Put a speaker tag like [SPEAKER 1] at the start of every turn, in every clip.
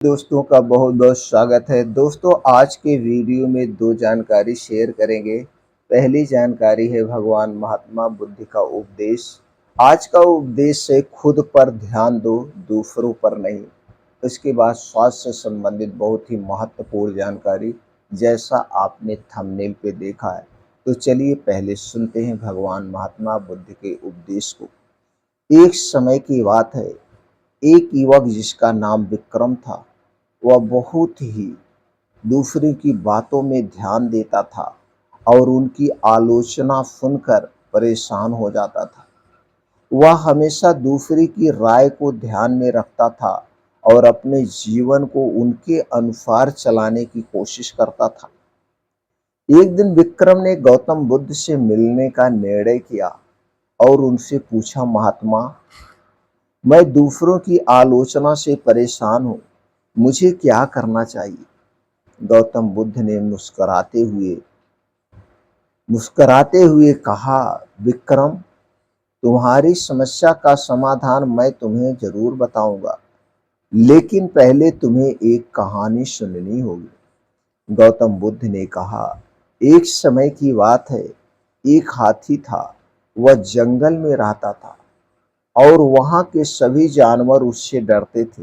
[SPEAKER 1] दोस्तों का बहुत बहुत स्वागत है। दोस्तों आज के वीडियो में दो जानकारी शेयर करेंगे। पहली जानकारी है भगवान महात्मा बुद्ध का उपदेश। आज का उपदेश है खुद पर ध्यान दो, दूसरों पर नहीं। इसके बाद स्वास्थ्य से संबंधित बहुत ही महत्वपूर्ण जानकारी, जैसा आपने थंबनेल पे देखा है। तो चलिए पहले सुनते हैं भगवान महात्मा बुद्ध के उपदेश को। एक समय की बात है, एक युवक जिसका नाम विक्रम था, वह बहुत ही दूसरे की बातों में ध्यान देता था और उनकी आलोचना सुनकर परेशान हो जाता था। वह हमेशा दूसरे की राय को ध्यान में रखता था और अपने जीवन को उनके अनुसार चलाने की कोशिश करता था। एक दिन विक्रम ने गौतम बुद्ध से मिलने का निर्णय किया और उनसे पूछा, महात्मा, मैं दूसरों की आलोचना से परेशान हूँ, मुझे क्या करना चाहिए? गौतम बुद्ध ने मुस्कुराते हुए कहा, विक्रम, तुम्हारी समस्या का समाधान मैं तुम्हें जरूर बताऊंगा, लेकिन पहले तुम्हें एक कहानी सुननी होगी। गौतम बुद्ध ने कहा, एक समय की बात है, एक हाथी था। वह जंगल में रहता था और वहां के सभी जानवर उससे डरते थे।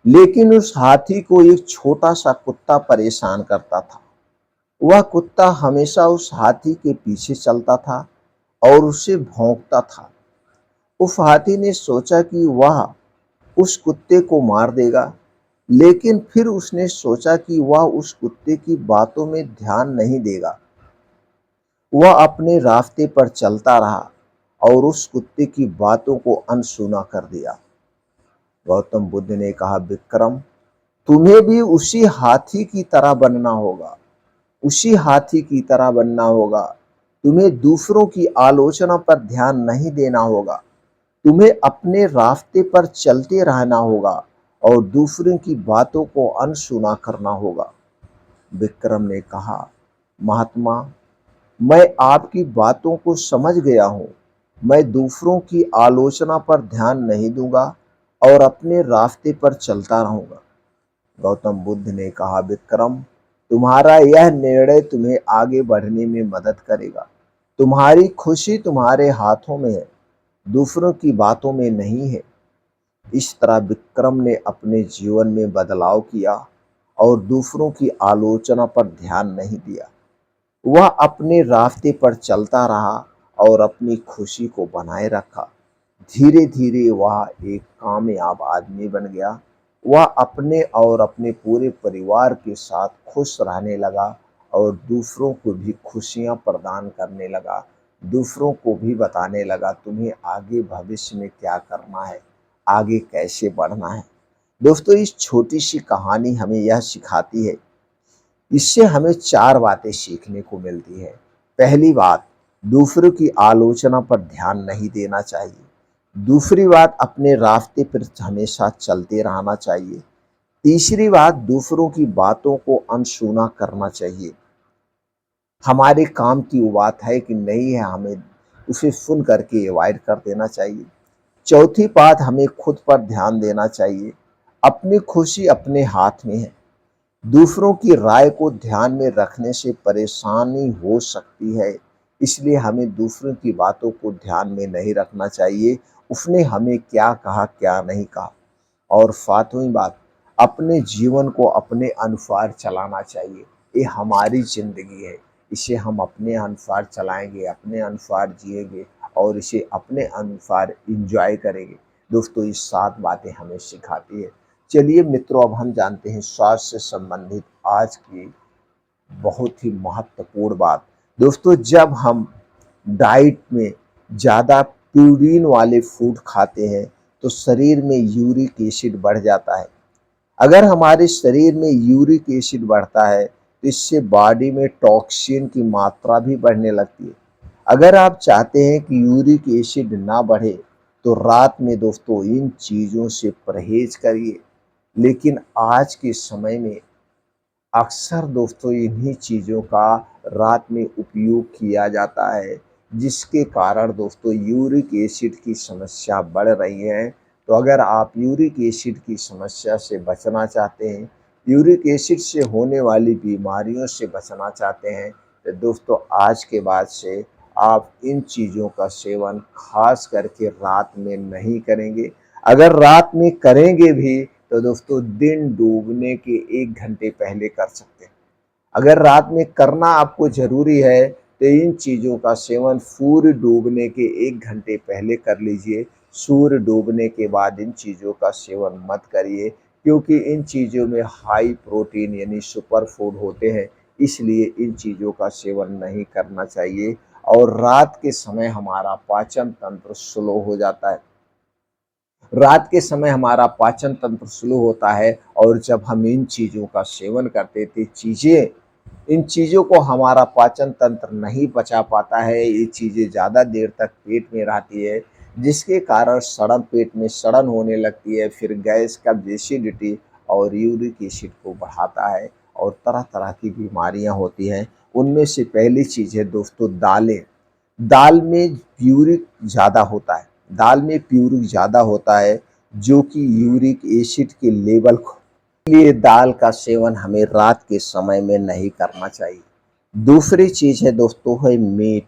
[SPEAKER 1] लेकिन उस हाथी को एक छोटा सा कुत्ता परेशान करता था। वह कुत्ता हमेशा उस हाथी के पीछे चलता था और उसे भौंकता था। उस हाथी ने सोचा कि वह उस कुत्ते को मार देगा, लेकिन फिर उसने सोचा कि वह उस कुत्ते की बातों में ध्यान नहीं देगा। वह अपने रास्ते पर चलता रहा और उस कुत्ते की बातों को अनसुना कर दिया। गौतम बुद्ध ने कहा, विक्रम, तुम्हें भी उसी हाथी की तरह बनना होगा। उसी हाथी की तरह बनना होगा। तुम्हें दूसरों की आलोचना पर ध्यान नहीं देना होगा। तुम्हें अपने रास्ते पर चलते रहना होगा और दूसरों की बातों को अनसुना करना होगा। विक्रम ने कहा, महात्मा, मैं आपकी बातों को समझ गया हूँ। मैं दूसरों की आलोचना पर ध्यान नहीं दूंगा और अपने रास्ते पर चलता रहूंगा। गौतम बुद्ध ने कहा, विक्रम, तुम्हारा यह निर्णय तुम्हें आगे बढ़ने में मदद करेगा। तुम्हारी खुशी तुम्हारे हाथों में है, दूसरों की बातों में नहीं है। इस तरह विक्रम ने अपने जीवन में बदलाव किया और दूसरों की आलोचना पर ध्यान नहीं दिया। वह अपने रास्ते पर चलता रहा और अपनी खुशी को बनाए रखा। धीरे धीरे वह एक कामयाब आदमी बन गया। वह अपने और अपने पूरे परिवार के साथ खुश रहने लगा और दूसरों को भी खुशियां प्रदान करने लगा। दूसरों को भी बताने लगा, तुम्हें आगे भविष्य में क्या करना है, आगे कैसे बढ़ना है। दोस्तों, इस छोटी सी कहानी हमें यह सिखाती है, इससे हमें चार बातें सीखने को मिलती है। पहली बात, दूसरों की आलोचना पर ध्यान नहीं देना चाहिए। दूसरी बात, अपने रास्ते पर हमेशा चलते रहना चाहिए। तीसरी बात, दूसरों की बातों को अनसुना करना चाहिए। हमारे काम की वो बात है कि नहीं है, हमें उसे सुन करके अवॉइड कर देना चाहिए। चौथी बात, हमें खुद पर ध्यान देना चाहिए। अपनी खुशी अपने हाथ में है। दूसरों की राय को ध्यान में रखने से परेशानी हो सकती है, इसलिए हमें दूसरों की बातों को ध्यान में नहीं रखना चाहिए, उसने हमें क्या कहा क्या नहीं कहा। और सातवीं बात, अपने जीवन को अपने अनुसार चलाना चाहिए। ये हमारी जिंदगी है, इसे हम अपने अनुसार चलाएंगे, अपने अनुसार जिएंगे और इसे अपने अनुसार इंजॉय करेंगे। दोस्तों, ये सात बातें हमें सिखाती है। चलिए मित्रों, अब हम जानते हैं स्वास्थ्य से संबंधित आज की बहुत ही महत्वपूर्ण बात। दोस्तों, जब हम डाइट में ज़्यादा प्यूरिन वाले फूड खाते हैं तो शरीर में यूरिक एसिड बढ़ जाता है। अगर हमारे शरीर में यूरिक एसिड बढ़ता है तो इससे बॉडी में टॉक्सिन की मात्रा भी बढ़ने लगती है। अगर आप चाहते हैं कि यूरिक एसिड ना बढ़े तो रात में दोस्तों इन चीज़ों से परहेज करिए। लेकिन आज के समय में अक्सर दोस्तों इन्हीं चीज़ों का रात में उपयोग किया जाता है, जिसके कारण दोस्तों यूरिक एसिड की समस्या बढ़ रही है। तो अगर आप यूरिक एसिड की समस्या से बचना चाहते हैं, यूरिक एसिड से होने वाली बीमारियों से बचना चाहते हैं, तो दोस्तों आज के बाद से आप इन चीज़ों का सेवन खास करके रात में नहीं करेंगे। अगर रात में करेंगे भी तो दोस्तों दिन डूबने के 1 घंटे पहले कर सकते हैं। अगर रात में करना आपको ज़रूरी है तो इन चीज़ों का सेवन सूर्य डूबने के 1 घंटे पहले कर लीजिए। सूर्य डूबने के बाद इन चीज़ों का सेवन मत करिए, क्योंकि इन चीज़ों में हाई प्रोटीन यानी सुपर फूड होते हैं, इसलिए इन चीज़ों का सेवन नहीं करना चाहिए। और रात के समय हमारा पाचन तंत्र स्लो हो जाता है। रात के समय हमारा पाचन तंत्र स्लो होता है और जब हम इन चीज़ों का सेवन करते थे इन चीज़ों को हमारा पाचन तंत्र नहीं पचा पाता है, ये चीज़ें ज़्यादा देर तक पेट में रहती है, जिसके कारण पेट में सड़न होने लगती है, फिर गैस का एसिडिटी और यूरिक एसिड को बढ़ाता है और तरह-तरह की बीमारियाँ होती हैं। उनमें से पहली चीज़ है दोस्तों दालें। दाल में प्यूरिक ज़्यादा होता है, दाल में प्यूरिक ज़्यादा होता है जो कि यूरिक एसिड के लेवल को, इसलिए दाल का सेवन हमें रात के समय में नहीं करना चाहिए। दूसरी चीज़ है दोस्तों है मीट।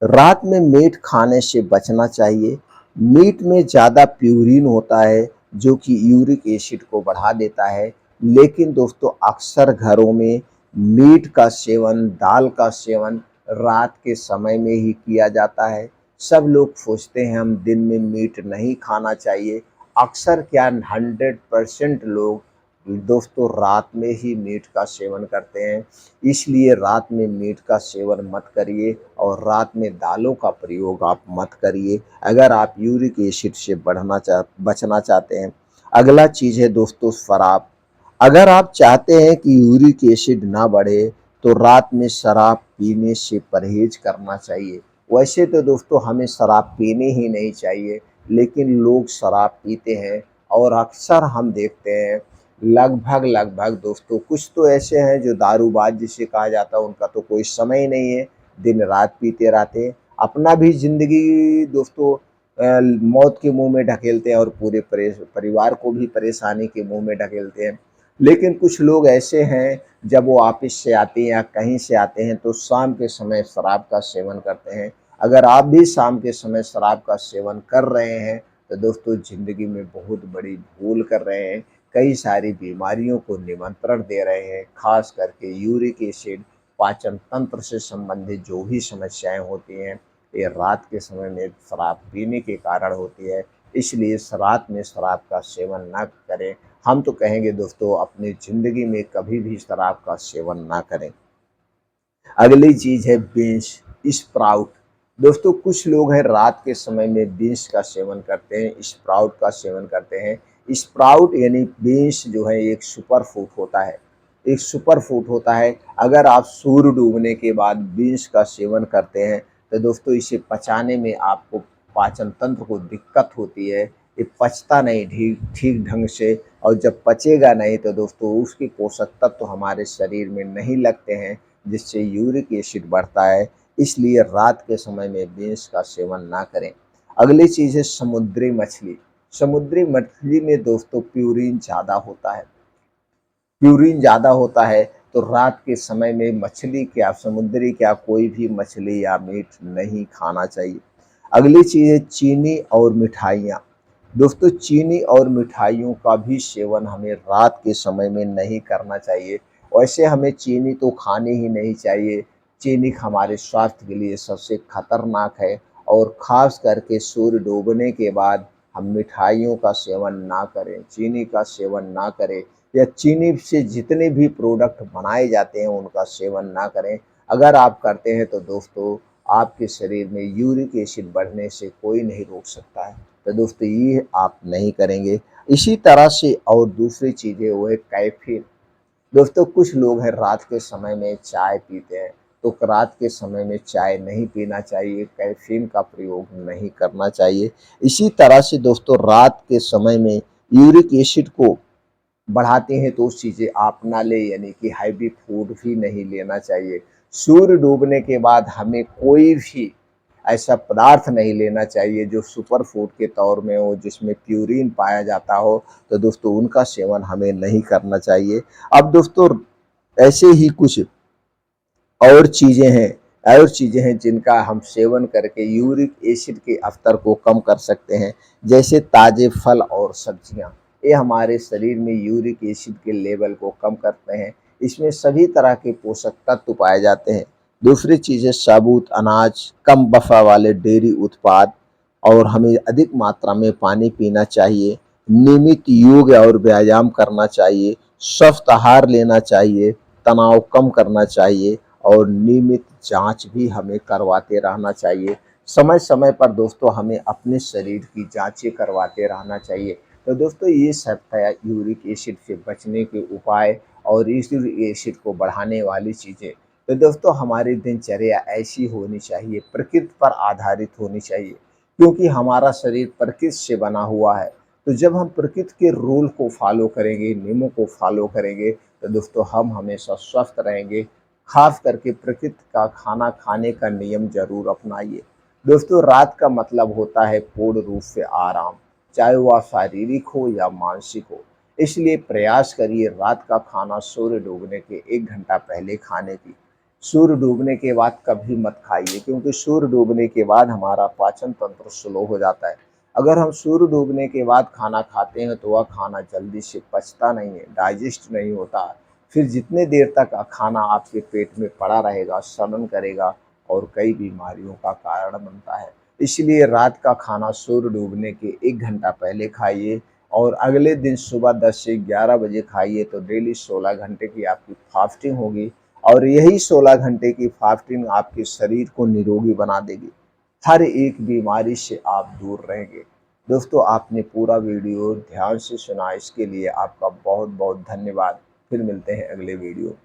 [SPEAKER 1] रात में मीट खाने से बचना चाहिए। मीट में ज़्यादा प्यूरिन होता है जो कि यूरिक एसिड को बढ़ा देता है। लेकिन दोस्तों अक्सर घरों में मीट का सेवन, दाल का सेवन रात के समय में ही किया जाता है। सब लोग सोचते हैं हम दिन में मीट नहीं खाना चाहिए। अक्सर क्या 100% लोग दोस्तों रात में ही मीट का सेवन करते हैं, इसलिए रात में मीट का सेवन मत करिए और रात में दालों का प्रयोग आप मत करिए अगर आप यूरिक एसिड से बचना चाहते हैं। अगला चीज़ है दोस्तों शराब। अगर आप चाहते हैं कि यूरिक एसिड ना बढ़े तो रात में शराब पीने से परहेज करना चाहिए। वैसे तो दोस्तों हमें शराब पीनी ही नहीं चाहिए, लेकिन लोग शराब पीते हैं और अक्सर हम देखते हैं लगभग दोस्तों कुछ तो ऐसे हैं जो दारूबाज जिसे कहा जाता है, उनका तो कोई समय ही नहीं है, दिन रात पीते रहते हैं, अपना भी ज़िंदगी दोस्तों मौत के मुँह में ढकेलते हैं और पूरे परिवार को भी परेशानी के मुँह में ढकेलते हैं। लेकिन कुछ लोग ऐसे हैं जब वो ऑफिस से आते हैं या कहीं से आते हैं तो शाम के समय शराब का सेवन करते हैं। अगर आप भी शाम के समय शराब का सेवन कर रहे हैं तो दोस्तों ज़िंदगी में बहुत बड़ी भूल कर रहे हैं, कई सारी बीमारियों को निमंत्रण दे रहे हैं, खास करके यूरिक एसिड, पाचन तंत्र से संबंधित जो भी समस्याएं होती हैं ये रात के समय में शराब पीने के कारण होती है। इसलिए रात में शराब का सेवन ना करें। हम तो कहेंगे दोस्तों अपनी ज़िंदगी में कभी भी शराब का सेवन ना करें। अगली चीज़ है बीन्स, स्प्राउट। दोस्तों कुछ लोग हैं रात के समय में बीन्स का सेवन करते हैं, स्प्राउट का सेवन करते हैं। स्प्राउट यानी बीन्स जो है एक सुपर फूड होता है, एक सुपर फूड होता है। अगर आप सूर्य डूबने के बाद बीन्स का सेवन करते हैं तो दोस्तों इसे पचाने में आपको पाचन तंत्र को दिक्कत होती है, ये पचता नहीं ठीक ठीक ढंग से, और जब पचेगा नहीं तो दोस्तों उसके पोषक तत्व हमारे शरीर में नहीं लगते हैं, जिससे यूरिक एसिड बढ़ता है। इसलिए रात के समय में बीन्स का सेवन ना करें। अगली चीज़ है समुद्री मछली। समुद्री मछली में दोस्तों प्यूरिन ज़्यादा होता है, प्यूरिन ज़्यादा होता है, तो रात के समय में मछली क्या, समुद्री क्या, कोई भी मछली या मीट नहीं खाना चाहिए। अगली चीज़ है चीनी और मिठाइयाँ। दोस्तों चीनी और मिठाइयों का भी सेवन हमें रात के समय में नहीं करना चाहिए। वैसे हमें चीनी तो खानी ही नहीं चाहिए, चीनी हमारे स्वास्थ्य के लिए सबसे खतरनाक है और ख़ास करके सूर्य डूबने के बाद हम मिठाइयों का सेवन ना करें, चीनी का सेवन ना करें या चीनी से जितने भी प्रोडक्ट बनाए जाते हैं उनका सेवन ना करें। अगर आप करते हैं तो दोस्तों आपके शरीर में यूरिक एसिड बढ़ने से कोई नहीं रोक सकता है। तो दोस्तों ये आप नहीं करेंगे। इसी तरह से और दूसरी चीज़ें वो है कैफ़ीन। दोस्तों कुछ लोग हैं रात के समय में चाय पीते हैं, तो रात के समय में चाय नहीं पीना चाहिए, कैफ़ीन का प्रयोग नहीं करना चाहिए। इसी तरह से दोस्तों रात के समय में यूरिक एसिड को बढ़ाते हैं तो उस चीज़ें आप ना लें, यानी कि हैवी फूड भी नहीं लेना चाहिए। सूर्य डूबने के बाद हमें कोई भी ऐसा पदार्थ नहीं लेना चाहिए जो सुपर फूड के तौर में हो, जिसमें प्यूरिन पाया जाता हो, तो दोस्तों उनका सेवन हमें नहीं करना चाहिए। अब दोस्तों ऐसे ही कुछ और चीज़ें हैं जिनका हम सेवन करके यूरिक एसिड के स्तर को कम कर सकते हैं। जैसे ताज़े फल और सब्जियाँ, ये हमारे शरीर में यूरिक एसिड के लेवल को कम करते हैं। इसमें सभी तरह के पोषक तत्व पाए जाते हैं। दूसरी चीज़ है साबुत अनाज, कम वसा वाले डेयरी उत्पाद, और हमें अधिक मात्रा में पानी पीना चाहिए। नियमित योग और व्यायाम करना चाहिए, स्वस्थ आहार लेना चाहिए, तनाव कम करना चाहिए और नियमित जांच भी हमें करवाते रहना चाहिए। समय समय पर दोस्तों हमें अपने शरीर की जांचें करवाते रहना चाहिए। तो दोस्तों ये सब है यूरिक एसिड से बचने के उपाय और इस यूरिक एसिड को बढ़ाने वाली चीज़ें। तो दोस्तों हमारी दिनचर्या ऐसी होनी चाहिए, प्रकृति पर आधारित होनी चाहिए, क्योंकि हमारा शरीर प्रकृति से बना हुआ है। तो जब हम प्रकृति के रूल को फॉलो करेंगे, नियमों को फॉलो करेंगे, तो दोस्तों हम हमेशा स्वस्थ रहेंगे। खास करके प्रकृति का खाना खाने का नियम जरूर अपनाइए। दोस्तों रात का मतलब होता है पूर्ण रूप से आराम, चाहे वह शारीरिक हो या मानसिक हो। इसलिए प्रयास करिए रात का खाना सूर्य डूबने के 1 घंटा पहले खाने की। सूर्य डूबने के बाद कभी मत खाइए, क्योंकि सूर्य डूबने के बाद हमारा पाचन तंत्र स्लो हो जाता है। अगर हम सूर्य डूबने के बाद खाना खाते हैं तो वह खाना जल्दी से पचता नहीं है, डाइजेस्ट नहीं होता। फिर जितने देर तक खाना आपके पेट में पड़ा रहेगा, सड़न करेगा और कई बीमारियों का कारण बनता है। इसलिए रात का खाना सूर्य डूबने के 1 घंटा पहले खाइए और अगले दिन सुबह 10 से 11 बजे खाइए, तो डेली 16 घंटे की आपकी फास्टिंग होगी और यही 16 घंटे की फास्टिंग आपके शरीर को निरोगी बना देगी। हर एक बीमारी से आप दूर रहेंगे। दोस्तों आपने पूरा वीडियो ध्यान से सुना, इसके लिए आपका बहुत बहुत धन्यवाद। फिर मिलते हैं अगले वीडियो।